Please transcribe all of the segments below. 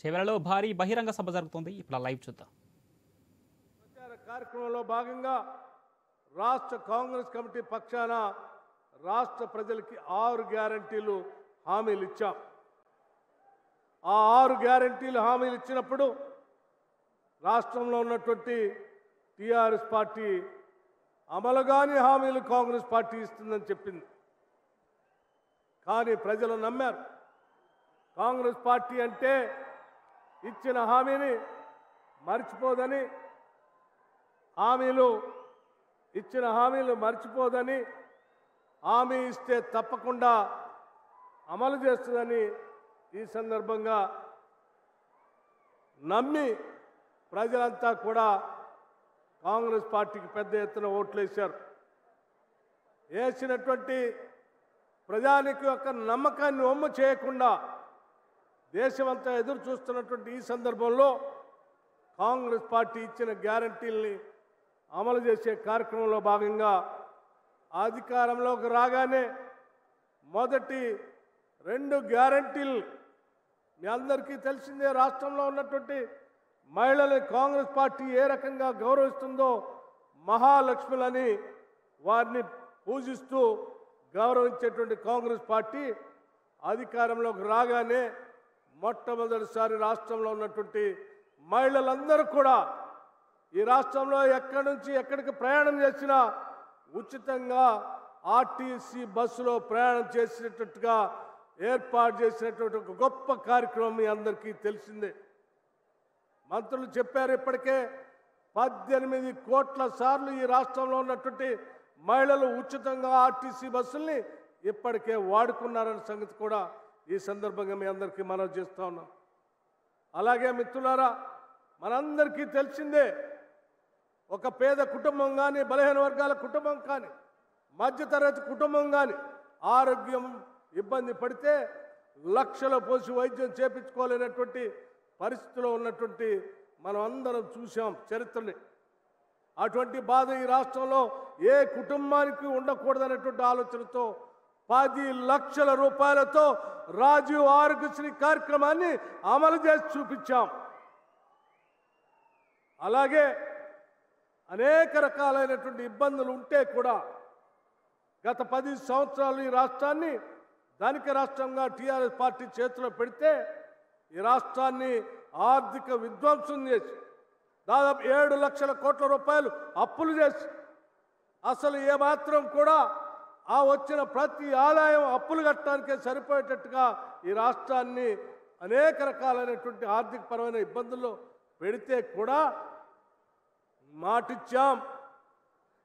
చివరలో భారీ బహిరంగ సభ జరుగుతుంది. ఇప్పుడు లైవ్ చూద్దాం. ప్రచార కార్యక్రమంలో భాగంగా రాష్ట్ర కాంగ్రెస్ కమిటీ పక్షాన రాష్ట్ర ప్రజలకి 6 గ్యారంటీలు హామీలు ఇచ్చాం. ఆ 6 గ్యారంటీలు హామీలు ఇచ్చినప్పుడు రాష్ట్రంలో ఉన్నటువంటి టీఆర్ఎస్ పార్టీ అమలుగాని హామీలు కాంగ్రెస్ పార్టీ ఇస్తుందని చెప్పింది. కానీ ప్రజలు నమ్మారు. కాంగ్రెస్ పార్టీ అంటే ఇచ్చిన హామీని మర్చిపోదని, ఇచ్చిన హామీలు మర్చిపోదని, హామీ ఇస్తే తప్పకుండా అమలు చేస్తుందని ఈ సందర్భంగా నమ్మి ప్రజలంతా కూడా కాంగ్రెస్ పార్టీకి పెద్ద ఎత్తున ఓట్లు వేశారు. వేసినటువంటి ప్రజానికి యొక్క నమ్మకాన్ని వమ్ము చేయకుండా దేశమంతా ఎదురు చూస్తున్నటువంటి ఈ సందర్భంలో కాంగ్రెస్ పార్టీ ఇచ్చిన గ్యారంటీల్ని అమలు చేసే కార్యక్రమంలో భాగంగా అధికారంలోకి రాగానే మొదటి 2 గ్యారంటీలు మీ అందరికీ తెలిసిందే. రాష్ట్రంలో ఉన్నటువంటి మహిళల్ని కాంగ్రెస్ పార్టీ ఏ రకంగా గౌరవిస్తుందో, మహాలక్ష్ములని వారిని పూజిస్తూ గౌరవించేటువంటి కాంగ్రెస్ పార్టీ అధికారంలోకి రాగానే మొట్టమొదటిసారి రాష్ట్రంలో ఉన్నటువంటి మహిళలందరూ కూడా ఈ రాష్ట్రంలో ఎక్కడి నుంచి ఎక్కడికి ప్రయాణం చేసినా ఉచితంగా ఆర్టీసీ బస్సులో ప్రయాణం చేసినట్టుగా ఏర్పాటు చేసినటువంటి ఒక గొప్ప కార్యక్రమం మీ అందరికీ తెలిసిందే. మంత్రులు చెప్పారు, ఇప్పటికే 18 కోట్ల సార్లు ఈ రాష్ట్రంలో ఉన్నటువంటి మహిళలు ఉచితంగా ఆర్టీసీ బస్సుల్ని ఇప్పటికే వాడుకున్నారన్న సంగతి కూడా ఈ సందర్భంగా మీ అందరికీ మనవి చేస్తూ ఉన్నాం. అలాగే మిత్రులారా, మనందరికీ తెలిసిందే, ఒక పేద కుటుంబం కానీ, బలహీన వర్గాల కుటుంబం కానీ, మధ్యతరగతి కుటుంబం కానీ ఆరోగ్యం ఇబ్బంది పడితే లక్షల పోసి వైద్యం చేపించుకోలేనటువంటి పరిస్థితిలో ఉన్నటువంటి మనం అందరం చూసాం చరిత్రని. అటువంటి బాధ ఈ రాష్ట్రంలో ఏ కుటుంబానికి ఉండకూడదనేటువంటి ఆలోచనతో 10 లక్షల రూపాయలతో రాజీవ్ ఆరోగ్యశ్రీ కార్యక్రమాన్ని అమలు చేసి చూపించాం. అలాగే అనేక రకాలైనటువంటి ఇబ్బందులు ఉంటే కూడా గత 10 సంవత్సరాలు ఈ రాష్ట్రాన్ని ధనిక రాష్ట్రంగా టీఆర్ఎస్ పార్టీ చేతిలో పెడితే ఈ రాష్ట్రాన్ని ఆర్థిక విధ్వంసం చేసి దాదాపు 7 లక్షల కోట్ల రూపాయలు అప్పులు చేసి అసలు ఏమాత్రం కూడా ఆ వచ్చిన ప్రతి ఆదాయం అప్పులు కట్టడానికే సరిపోయేటట్టుగా ఈ రాష్ట్రాన్ని అనేక రకాలైనటువంటి ఆర్థికపరమైన ఇబ్బందుల్లో పెడితే కూడా మాటిచ్చాం,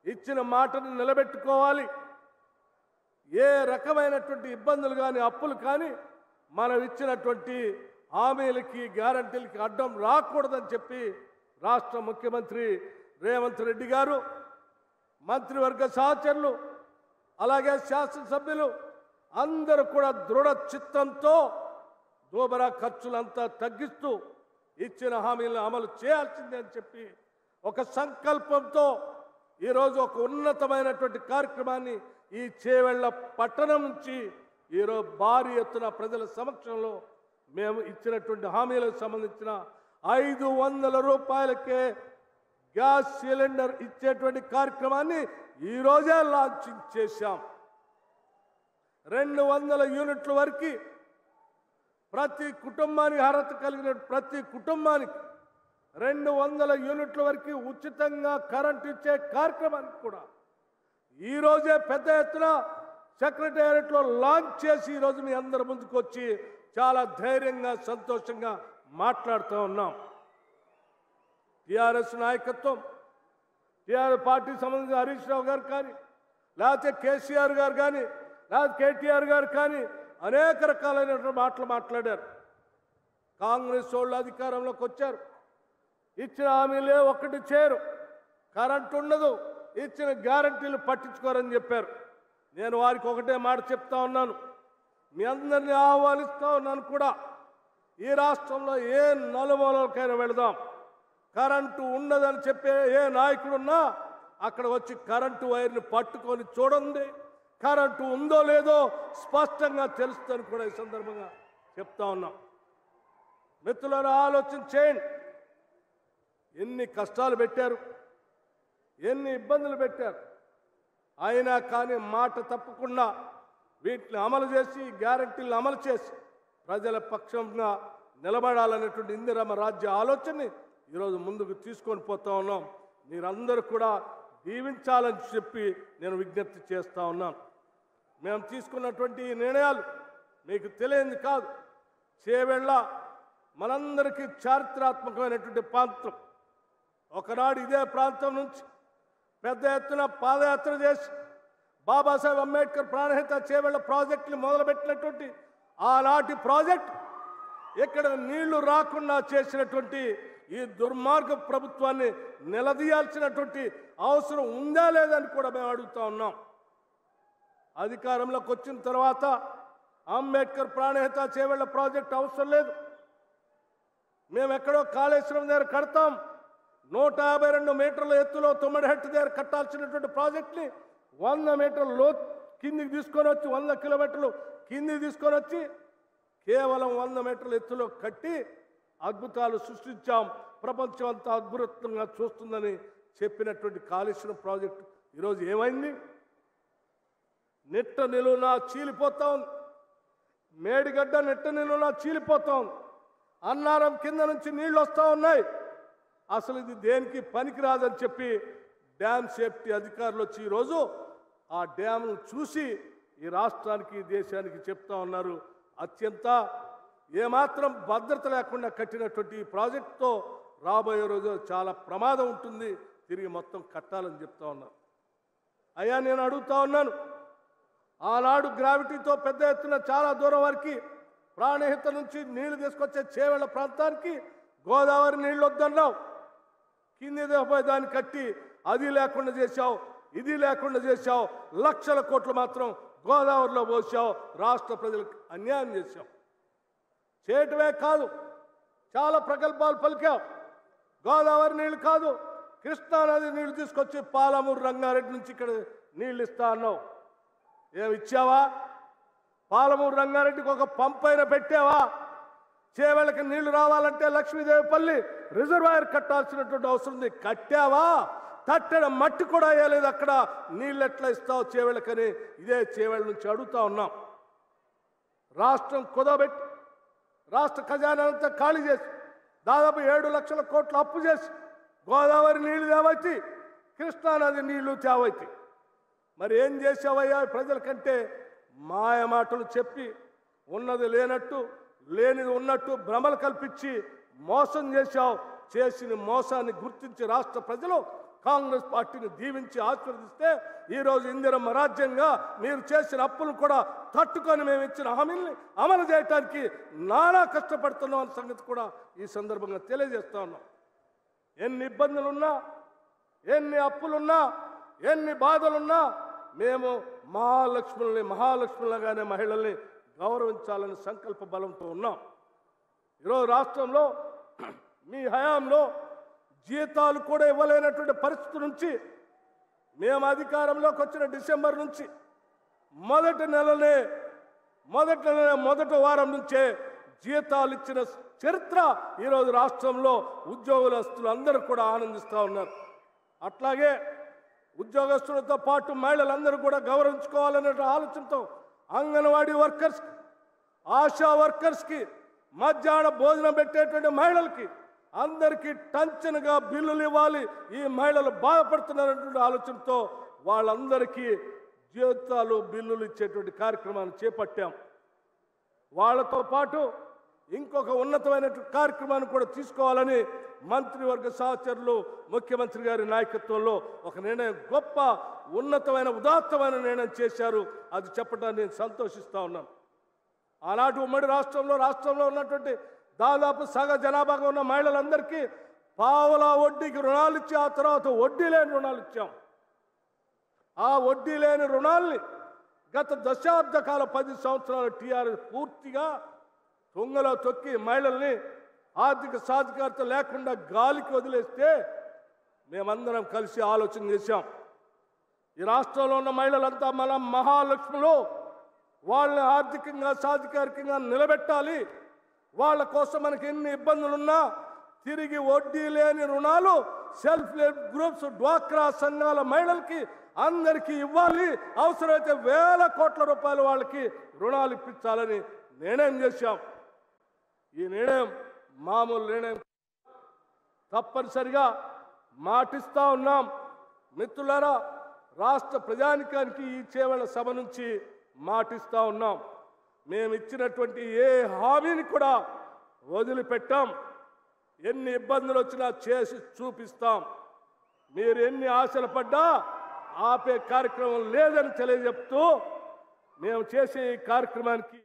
ఇచ్చిన మాటను నిలబెట్టుకోవాలి. ఏ రకమైనటువంటి ఇబ్బందులు కానీ అప్పులు కానీ మనం ఇచ్చినటువంటి హామీలకి గ్యారంటీలకి అడ్డం రాకూడదని చెప్పి రాష్ట్ర ముఖ్యమంత్రి రేవంత్ రెడ్డి గారు, మంత్రివర్గ సహచరులు, అలాగే శాసనసభ్యులు అందరూ కూడా దృఢ చిత్తంతో దోబరా ఖర్చులంతా తగ్గిస్తూ ఇచ్చిన హామీలను అమలు చేయాల్సిందే అని చెప్పి ఒక సంకల్పంతో ఈరోజు ఒక ఉన్నతమైనటువంటి కార్యక్రమాన్ని ఈ చేవెళ్ల పట్టణం నుంచి ఈరోజు భారీ ఎత్తున ప్రజల సమక్షంలో మేము ఇచ్చినటువంటి హామీలకు సంబంధించిన 500 రూపాయలకే గ్యాస్ సిలిండర్ ఇచ్చేటువంటి కార్యక్రమాన్ని ఈరోజే లాంచింగ్ చేశాం. 200 యూనిట్ల వరకు ప్రతి కుటుంబానికి అర్హత కలిగిన ప్రతి కుటుంబానికి 200 యూనిట్ల వరకు ఉచితంగా కరెంట్ ఇచ్చే కార్యక్రమానికి కూడా ఈరోజే పెద్ద ఎత్తున సెక్రటేరియట్లో లాంచ్ చేసి ఈరోజు మీ అందరి ముందుకు వచ్చి చాలా ధైర్యంగా సంతోషంగా మాట్లాడుతూ ఉన్నాం. టీఆర్ఎస్ నాయకత్వం, టీఆర్ఎస్ పార్టీకి సంబంధించిన హరీష్ రావు గారు కానీ, లేకపోతే కేసీఆర్ గారు కానీ, లేకపోతే కేటీఆర్ గారు కానీ అనేక రకాలైనటువంటి మాటలు మాట్లాడారు. కాంగ్రెస్ వాళ్ళు అధికారంలోకి వచ్చారు, ఇచ్చిన హామీలే ఒక్కటి చేయరు, కరెంటు ఉండదు, ఇచ్చిన గ్యారంటీలు పట్టించుకోరని చెప్పారు. నేను వారికి ఒకటే మాట చెప్తా ఉన్నాను, మీ అందరినీ ఆహ్వానిస్తూ ఉన్నాను కూడా, ఈ రాష్ట్రంలో ఏ నలుమూలకైనా వెళదాం, కరెంటు ఉండదని చెప్పే ఏ నాయకుడున్నా అక్కడ వచ్చి కరెంటు వైర్ని పట్టుకొని చూడండి, కరెంటు ఉందో లేదో స్పష్టంగా తెలుస్తుందని కూడా ఈ సందర్భంగా చెప్తా ఉన్నాం. మిత్రులారా, ఆలోచన చేయండి. ఎన్ని కష్టాలు పెట్టారు, ఎన్ని ఇబ్బందులు పెట్టారు. అయినా కానీ మాట తప్పకుండా వీటిని అమలు చేసి, గ్యారంటీలను అమలు చేసి ప్రజల పక్షంగా నిలబడాలనేటువంటి ఇందిరమ్మ రాజ్య ఆలోచనని ఈరోజు ముందుకు తీసుకొని పోతా ఉన్నాం. మీరందరూ కూడా దీవించాలని చెప్పి నేను విజ్ఞప్తి చేస్తూ ఉన్నాను. మేము తీసుకున్నటువంటి ఈ నిర్ణయాలు మీకు తెలియంది కాదు. చేవెళ్ళ మనందరికీ చారిత్రాత్మకమైనటువంటి ప్రాంతం. ఒకనాడు ఇదే ప్రాంతం నుంచి పెద్ద ఎత్తున పాదయాత్ర చేసి బాబాసాహెబ్ అంబేద్కర్ ప్రాణహిత చేవెళ్ళ ప్రాజెక్టుని మొదలుపెట్టినటువంటి ఆనాటి ప్రాజెక్ట్ ఇక్కడ నీళ్లు రాకుండా చేసినటువంటి ఈ దుర్మార్గ ప్రభుత్వాన్ని నిలదీయాల్సినటువంటి అవసరం ఉందా లేదని కూడా మేము అడుగుతా ఉన్నాం. అధికారంలోకి వచ్చిన తర్వాత అంబేద్కర్ ప్రాణహిత చేవెళ్ళ ప్రాజెక్టు అవసరం లేదు, మేము ఎక్కడో కాళేశ్వరం దగ్గర కడతాం, 152 మీటర్ల ఎత్తులో తుమ్మడిహట్టు దగ్గర కట్టాల్సినటువంటి ప్రాజెక్ట్ని 100 మీటర్ల కిందికి తీసుకొని వచ్చి 100 కిలోమీటర్లు కిందికి తీసుకొని వచ్చి కేవలం 100 మీటర్ల ఎత్తులో కట్టి అద్భుతాలు సృష్టించాం, ప్రపంచం అంతా అద్భుతంగా చూస్తుందని చెప్పినటువంటి కాళేశ్వరం ప్రాజెక్టు ఈరోజు ఏమైంది? నిట్ట నిలువునా చీలిపోతా ఉంది. మేడిగడ్డ నిట్ట నిలువునా చీలిపోతా ఉంది. అన్నారం కింద నుంచి నీళ్లు వస్తూ ఉన్నాయి. అసలు ఇది దేనికి పనికిరాదని చెప్పి డ్యామ్ సేఫ్టీ అధికారులు వచ్చి ఈరోజు ఆ డ్యామ్ను చూసి ఈ రాష్ట్రానికి, దేశానికి చెప్తా ఉన్నారు. అత్యంత ఏమాత్రం భద్రత లేకుండా కట్టినటువంటి ఈ ప్రాజెక్టుతో రాబోయే రోజు చాలా ప్రమాదం ఉంటుంది, తిరిగి మొత్తం కట్టాలని చెప్తా ఉన్నారు. అయ్యా, నేను అడుగుతా ఉన్నాను, ఆనాడు గ్రావిటీతో పెద్ద ఎత్తున చాలా దూరం వరకు ప్రాణహిత నుంచి నీళ్లు తీసుకొచ్చే చేవెళ్ళ ప్రాంతానికి గోదావరి నీళ్ళు వద్దన్నావు, కింది దిగపోయి దాన్ని కట్టి అది లేకుండా చేశావు, ఇది లేకుండా చేశావు, లక్షల కోట్లు మాత్రం గోదావరిలో పోసావు, రాష్ట్ర ప్రజలకు అన్యాయం చేశావు. చేయటమే కాదు, చాలా ప్రగల్భాలు పలికావు. గోదావరి నీళ్లు కాదు, కృష్ణానది నీళ్లు తీసుకొచ్చి పాలమూరు రంగారెడ్డి నుంచి ఇక్కడ నీళ్ళు ఇస్తా అన్నావు. ఏమి ఇచ్చావా? పాలమూరు రంగారెడ్డికి ఒక పంపైన పెట్టావా? చేవెళ్ళకి నీళ్లు రావాలంటే లక్ష్మీదేవిపల్లి రిజర్వాయర్ కట్టాల్సినటువంటి అవసరం ఉంది, కట్టావా? తట్టెడ మట్టి కూడా వేయలేదు. అక్కడ నీళ్ళు ఎట్లా ఇస్తావు చేవెళ్ళకని ఇదే చేవెళ్ళ నుంచి అడుగుతా ఉన్నాం. రాష్ట్రం కుదబెట్టి రాష్ట్ర ఖజానా అంతా ఖాళీ చేసి దాదాపు 7 లక్షల కోట్ల అప్పు చేసి గోదావరి నీళ్లు తేవైతే, కృష్ణానది నీళ్లు తేవైతే, మరి ఏం చేసావయ్యా? ప్రజల కంటే మాయ మాటలు చెప్పి ఉన్నది లేనట్టు, లేనిది ఉన్నట్టు భ్రమలు కల్పించి మోసం చేశావు. చేసిన మోసాన్ని గుర్తించి రాష్ట్ర ప్రజలు కాంగ్రెస్ పార్టీని దీవించి ఆశీర్వదిస్తే ఈరోజు ఇందిరమ్మ రాజ్యంగా మీరు చేసిన అప్పులను కూడా తట్టుకొని మేము ఇచ్చిన హామీల్ని అమలు చేయడానికి నానా కష్టపడుతున్నాం అన్న సంగతి కూడా ఈ సందర్భంగా తెలియజేస్తా ఉన్నాం. ఎన్ని ఇబ్బందులున్నా, ఎన్ని అప్పులున్నా, ఎన్ని బాధలున్నా మేము మహాలక్ష్ములుగానే మహిళల్ని గౌరవించాలని సంకల్ప బలంతో ఉన్నాం. ఈరోజు రాష్ట్రంలో మీ హయాంలో జీతాలు కూడా ఇవ్వలేనటువంటి పరిస్థితి నుంచి మేము అధికారంలోకి వచ్చిన డిసెంబర్ నుంచి మొదటి వారం నుంచే జీతాలు ఇచ్చిన చరిత్ర ఈరోజు రాష్ట్రంలో ఉద్యోగస్తులు అందరూ కూడా ఆనందిస్తూ ఉన్నారు. అట్లాగే ఉద్యోగస్తులతో పాటు మహిళలందరూ కూడా గౌరవించుకోవాలనే ఆలోచనతో అంగన్వాడీ వర్కర్స్, ఆశా వర్కర్స్కి, మధ్యాహ్న భోజనం పెట్టేటువంటి మహిళలకి అందరికీ టంచనగా బిల్లులు ఇవ్వాలి, ఈ మహిళలు బాధపడుతున్నారనేటువంటి ఆలోచనతో వాళ్ళందరికీ జీతాలు, బిల్లులు ఇచ్చేటువంటి కార్యక్రమాన్ని చేపట్టాం. వాళ్ళతో పాటు ఇంకొక ఉన్నతమైనటువంటి కార్యక్రమాన్ని కూడా తీసుకోవాలని మంత్రివర్గ సహచరులు, ముఖ్యమంత్రి గారి నాయకత్వంలో ఒక నిర్ణయం, గొప్ప ఉన్నతమైన ఉదాత్తమైన నిర్ణయం చేశారు. అది చెప్పడానికి నేను సంతోషిస్తూ ఉన్నాను. ఆనాటి ఉమ్మడి రాష్ట్రంలో ఉన్నటువంటి దాదాపు సగ జనాభాగా ఉన్న మహిళలందరికీ పావలా వడ్డీకి రుణాలు ఇచ్చి ఆ తర్వాత వడ్డీ లేని రుణాలు ఇచ్చాం. ఆ వడ్డీ లేని రుణాల్ని గత దశాబ్ద కాల 10 సంవత్సరాల టీఆర్ఎస్ పూర్తిగా తుంగలో తొక్కి మహిళల్ని ఆర్థిక సాధికారత లేకుండా గాలికి వదిలేస్తే మేమందరం కలిసి ఆలోచన చేశాం. ఈ రాష్ట్రంలో ఉన్న మహిళలంతా మన మహాలక్ష్ములు, వాళ్ళని ఆర్థికంగా సాధికారికంగా నిలబెట్టాలి, వాళ్ళ కోసం మనకి ఎన్ని ఇబ్బందులున్నా తిరిగి వడ్డీ లేని రుణాలు సెల్ఫ్ హెల్ప్ గ్రూప్స్, డ్వాక్రా సంఘాల మహిళలకి అందరికీ ఇవ్వాలి. అవసరమైతే వేల కోట్ల రూపాయలు వాళ్ళకి రుణాలు ఇప్పించాలని నిర్ణయం చేశాం. ఈ నిర్ణయం మామూలు నిర్ణయం, తప్పనిసరిగా మాటిస్తా ఉన్నాం. మిత్రులారా, రాష్ట్ర ప్రజానికానికి ఈ చేవల సభ నుంచి మాటిస్తా ఉన్నాం. మేము ఇచ్చినటువంటి ఏ హామీని కూడా వదిలిపెట్టాం. ఎన్ని ఇబ్బందులు వచ్చినా చేసి చూపిస్తాం. మీరు ఎన్ని ఆశలు పడ్డా ఆపే కార్యక్రమం లేదని తెలియజెప్తూ మేము చేసే ఈ కార్యక్రమానికి